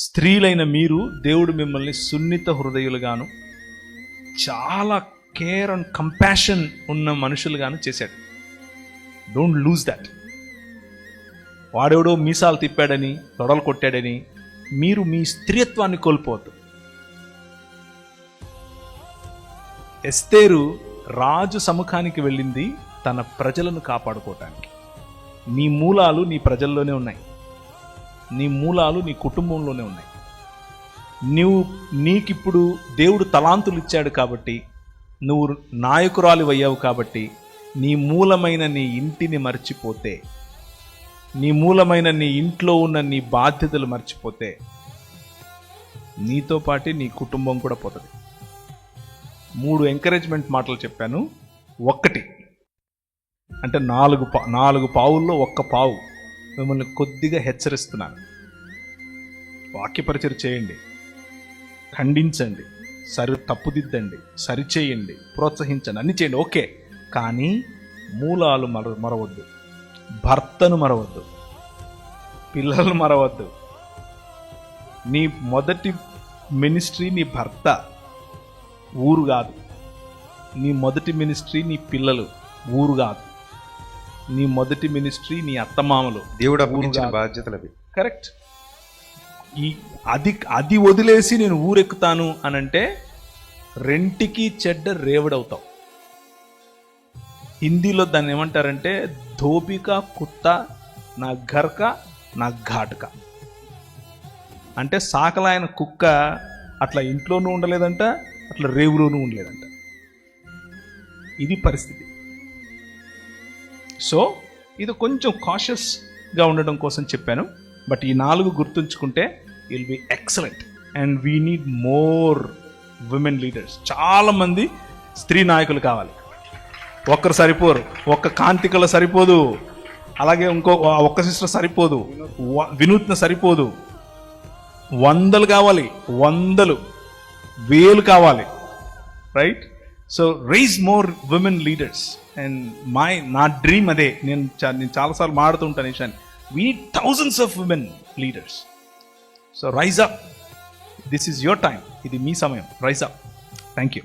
స్త్రీలైన మీరు దేవుడు మిమ్మల్ని సున్నిత హృదయులుగాను చాలా కేర్ అండ్ కంపాషన్ ఉన్న మనుషులుగాను చేశాడు. Don't lose that. వాడెవడో మీసాలు తిప్పాడని, తొడలు కొట్టాడని మీరు మీ స్త్రీత్వాన్ని కోల్పోవద్దు. ఎస్తేరు రాజు సముఖానికి వెళ్ళింది తన ప్రజలను కాపాడుకోవటానికి. నీ మూలాలు నీ ప్రజల్లోనే ఉన్నాయి, నీ మూలాలు నీ కుటుంబంలోనే ఉన్నాయి. నీకిప్పుడు దేవుడు తలాంతులు ఇచ్చాడు కాబట్టి, నువ్వు నాయకురాలు అయ్యావు కాబట్టి, నీ మూలమైన నీ ఇంటిని మర్చిపోతే, నీ మూలమైన నీ ఇంట్లో ఉన్న నీ బాధ్యతలు మర్చిపోతే నీతో పాటు నీ కుటుంబం కూడా పోతుంది. 3 ఎంకరేజ్మెంట్ మాటలు చెప్పాను. 1 అంటే 4 పావుల్లో 1 పావు మిమ్మల్ని కొద్దిగా హెచ్చరిస్తున్నాను. వాక్యపరిచయం చేయండి, ఖండించండి, తప్పుదిద్దండి, సరిచేయండి, ప్రోత్సహించండి, అన్ని చేయండి, ఓకే. కానీ మూలాలు మరవద్దు, భర్తను మరవద్దు, పిల్లలు మరవద్దు. నీ మొదటి మినిస్ట్రీ నీ భర్త, ఊరు కాదు. నీ మొదటి మినిస్ట్రీ నీ పిల్లలు, ఊరు కాదు. నీ మొదటి మినిస్ట్రీ నీ అత్తమామలు, దేవుడు అప్పగించిన బాధ్యతలు అవి. కరెక్ట్. అది వదిలేసి నేను ఊరెక్కుతాను అనంటే రెంటికి చెడ్డ రేవడవుతావు. హిందీలో దాన్ని ఏమంటారంటే ధోబికా కుత్తా నా ఘర్క నా ఘాటుక. అంటే సాకలాయన కుక్క అట్లా ఇంట్లోనూ ఉండలేదంట, అట్లా రేవులోనూ ఉండలేదంట. ఇది పరిస్థితి. సో ఇది కొంచెం కాషియస్గా ఉండడం కోసం చెప్పాను. బట్ ఈ 4 గుర్తుంచుకుంటే will be excellent. And we need more women leaders. చాలామంది స్త్రీ నాయకులు కావాలి. ఒక్కరు సరిపోరు, ఒక్క కాంతికల సరిపోదు, అలాగే ఒక్క సిస్టర్ సరిపోదు, వినూత్న సరిపోదు. 100 కావాలి, 100,000 కావాలి. Right? So rise more women leaders. And నా డ్రీమ్ అదే. నేను చాలాసార్లు మాడుతుంటాను Ishan. We need thousands of women leaders. So rise up. This is your time. ఇది మీ సమయం. Rise up. Thank you.